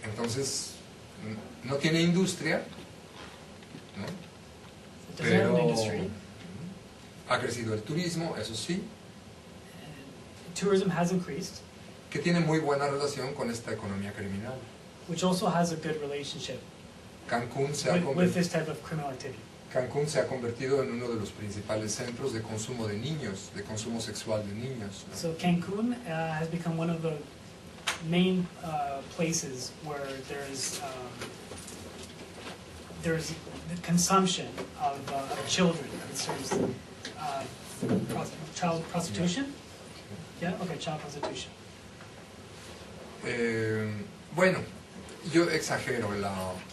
Entonces, no tiene industria, ¿no? Pero ha crecido el turismo, eso sí. Tourism has increased, que tiene muy buena relación con esta economía criminal. which also has a good relationship Cancún se, with this type of criminal activity. Cancún se ha convertido en uno de los principales centros de consumo de niños, de consumo sexual de niños, ¿no? So Cancun has become one of the main places where there's the consumption of children. Child prostitution? Yeah, okay, child prostitution. Bueno, yo exagero,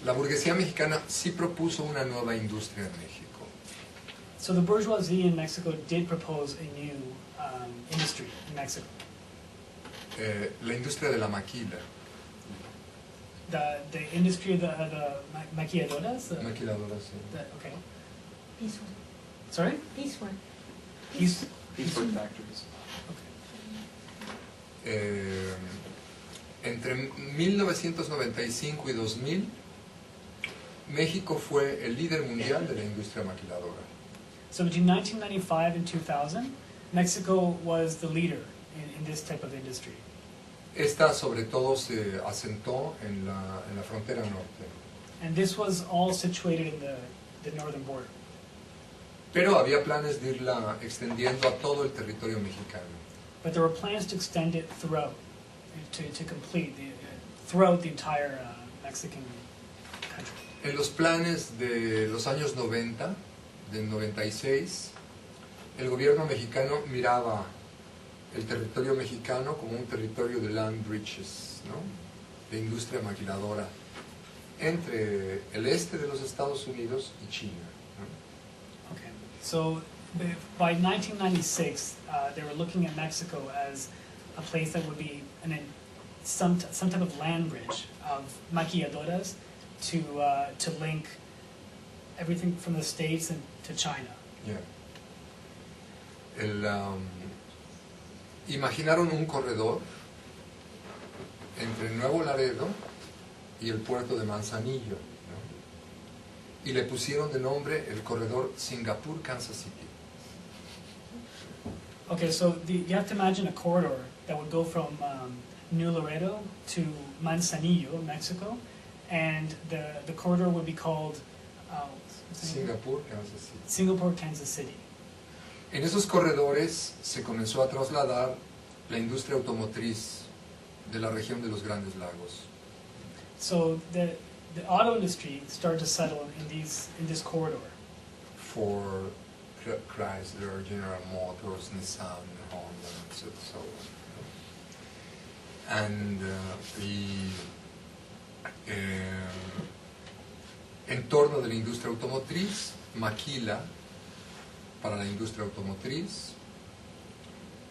la burguesía mexicana sí propuso una nueva industria en México. So the bourgeoisie in Mexico did propose a new industry in Mexico. La industria de la maquila. The industry of the maquiladoras? Maquiladoras, sí. Okay. This one. Sorry? This one. These factories. Entre 1995 y 2000, México fue el líder mundial de la industria maquiladora. So between 1995 and 2000, Mexico was the leader in this type of industry. Esta sobre todo se asentó en la frontera norte. And this was all situated in the northern border. Pero había planes de irla extendiendo a todo el territorio mexicano. But there were plans to extend it throughout, to complete throughout the entire Mexican country. En los planes de los años 90, del 96, el gobierno mexicano miraba el territorio mexicano como un territorio de land bridges, ¿no? De industria maquiladora, entre el este de los Estados Unidos y China, ¿no? Okay, so by 1996, they were looking at Mexico as a place that would be some type of land bridge of maquiladoras to link everything from the States and to China. Yeah. Imaginaron un corredor entre Nuevo Laredo y el puerto de Manzanillo, ¿no? Y le pusieron de nombre el corredor Singapur-Kansas City. Okay, so you have to imagine a corridor that would go from New Laredo to Manzanillo, Mexico, and the corridor would be called Singapur-Kansas City. Singapore, Kansas City. En esos corredores se comenzó a trasladar la industria automotriz de la región de los Grandes Lagos. So the auto industry started to settle in this corridor. Ford, Chrysler, General Motors, Nissan, Honda, so on. And en torno de la industria automotriz, maquila para la industria automotriz.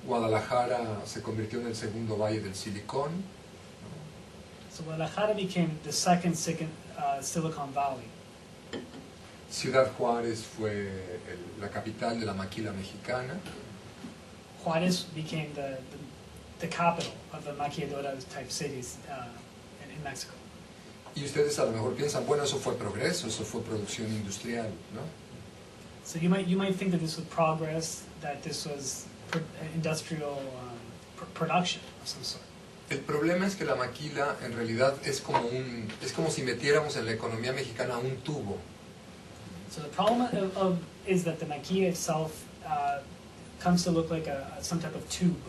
Guadalajara se convirtió en el segundo valle del Silicón. So Guadalajara became the second Silicon Valley. Ciudad Juárez fue la capital de la maquila mexicana. Juárez became the capital of the maquiladora type cities in Mexico. Y ustedes a lo mejor piensan, bueno, eso fue progreso, eso fue producción industrial, ¿no? So you might think that this was progress, that this was industrial production of some sort. El problema es que la maquila en realidad es como si metiéramos en la economía mexicana un tubo. So the problem is that the maquila itself comes to look like some type of tube,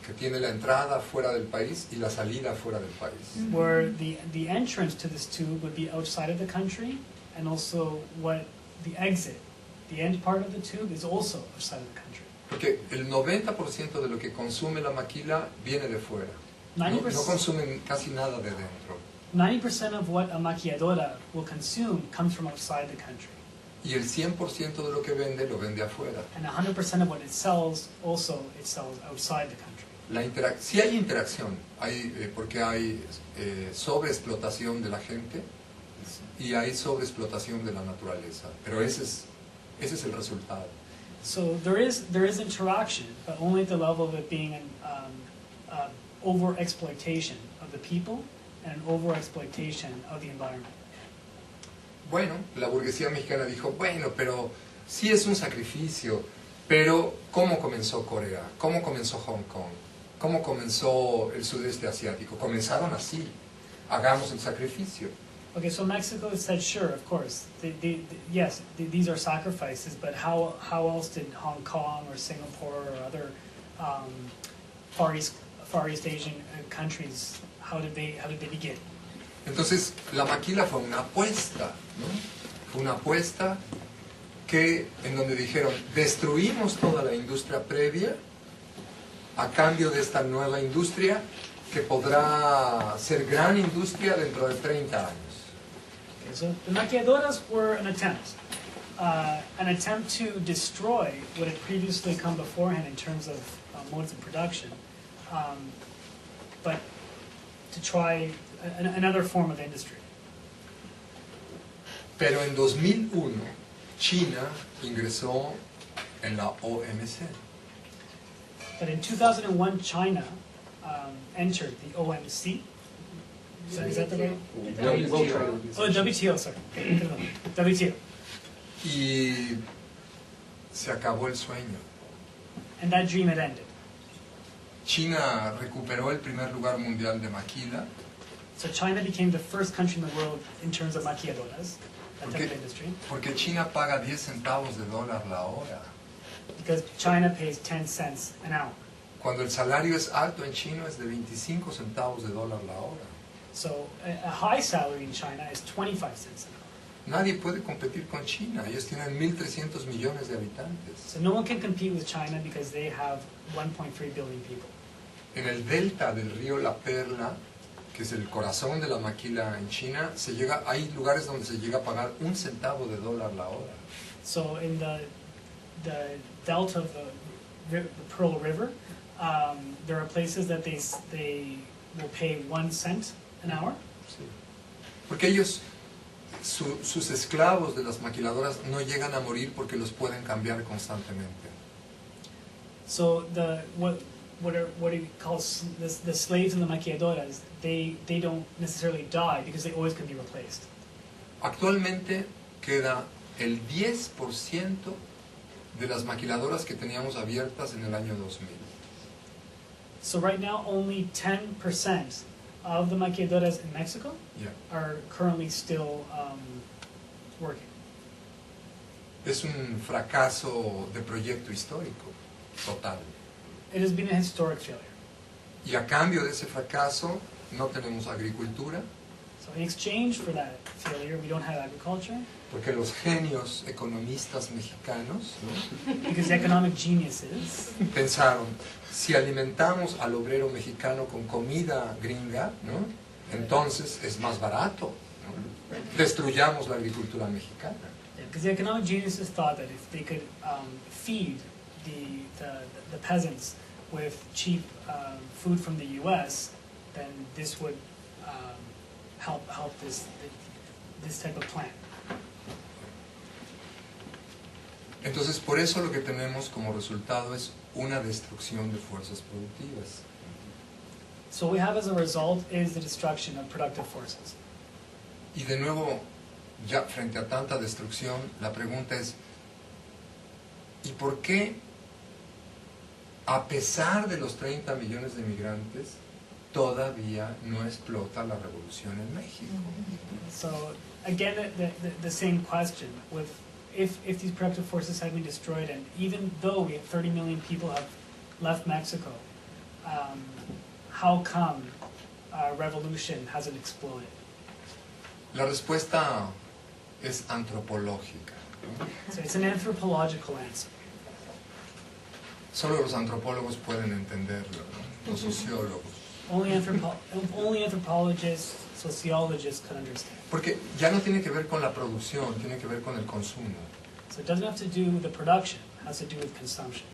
Que tiene la entrada fuera del país y la salida fuera del país. where the entrance to this tube would be outside of the country, and also the exit, the end part of the tube, is also outside of the country. Porque el 90% de lo que consume la maquila viene de fuera. No 90%, consumen casi nada de dentro. 90% of what a maquiladora will consume comes from outside the country. Y el 100% de lo que vende, lo vende afuera. And 100% of what it sells, it sells outside the country. Sí hay interacción, porque hay sobreexplotación de la gente y hay sobreexplotación de la naturaleza, pero ese es el resultado. So there is interaction, but only at the level of it being an over-exploitation of the people and an overexploitation of the environment. Bueno, la burguesía mexicana dijo, bueno, pero sí es un sacrificio, pero ¿cómo comenzó Corea? ¿Cómo comenzó Hong Kong? ¿Cómo comenzó el sudeste asiático? Comenzaron así, hagamos el sacrificio. Okay, so Mexico said, sure, of course, yes, these are sacrifices, but how else did Hong Kong or Singapore or other Far East Asian countries, how did they begin? Entonces, la maquila fue una apuesta, ¿no? Fue una apuesta en donde dijeron, destruimos toda la industria previa a cambio de esta nueva industria que podrá ser gran industria dentro de 30 años. Okay, so the maquiladoras were an attempt to destroy what had previously come beforehand in terms of modes of production, but to try another form of industry. Pero en 2001, China ingresó en la OMC. But in 2001, China entered the OMC. Is that the right? WTO. Oh, WTO, sorry. WTO. Y se acabó el sueño. And that dream had ended. China recuperó el primer lugar mundial de maquila. So China became the first country in the world in terms of maquiladoras, that type of industry. Porque China paga 10 centavos de dólar la hora. Because China pays 10 cents an hour. Cuando el salario es alto en China es de 25 centavos de dólar la hora. So a high salary in China is 25 cents an hour. Nadie puede competir con China. Ellos tienen 1.300 millones de habitantes. So no one can compete with China because they have 1.3 billion people. En el delta del río La Perla, que es el corazón de la maquila en China, hay lugares donde se llega a pagar 1 centavo de dólar la hora. So in the delta of the Pearl River, there are places that they will pay 1 cent an hour. Sí. Porque ellos, sus esclavos de las maquiladoras no llegan a morir porque los pueden cambiar constantemente. So what he calls the slaves in the maquiladoras, they don't necessarily die because they always can be replaced. Actualmente queda el 10% de las maquiladoras que teníamos abiertas en el año 2000. So right now only 10% of the maquiladoras in Mexico are currently still working. Es un fracaso de proyecto histórico, total. It has been a historic failure. Y a cambio de ese fracaso no tenemos agricultura. So in exchange for that failure, we don't have agriculture. Porque los genios economistas mexicanos, ¿no? Because the economic geniuses pensaron, si alimentamos al obrero mexicano con comida gringa, ¿no? Entonces es más barato, ¿no? Destruyamos la agricultura mexicana. Because the economic geniuses thought that if they could feed the peasants with cheap food from the U.S., then this would help this type of plan. Entonces, por eso lo que tenemos como resultado es una destrucción de fuerzas productivas. So what we have as a result is the destruction of productive forces. Y de nuevo, ya frente a tanta destrucción, la pregunta es, ¿y por qué, a pesar de los 30 millones de migrantes, todavía no explota la revolución en México? So again, the same question with if these productive forces have been destroyed, and even though we have 30 million people have left Mexico, how come revolution hasn't exploded? La respuesta es antropológica. So it's an anthropological answer. Solo los antropólogos pueden entenderlo, ¿no? Los sociólogos. Only anthropologists, sociologists can understand. Porque ya no tiene que ver con la producción, tiene que ver con el consumo. So it doesn't have to do with the production, it has to do with consumption.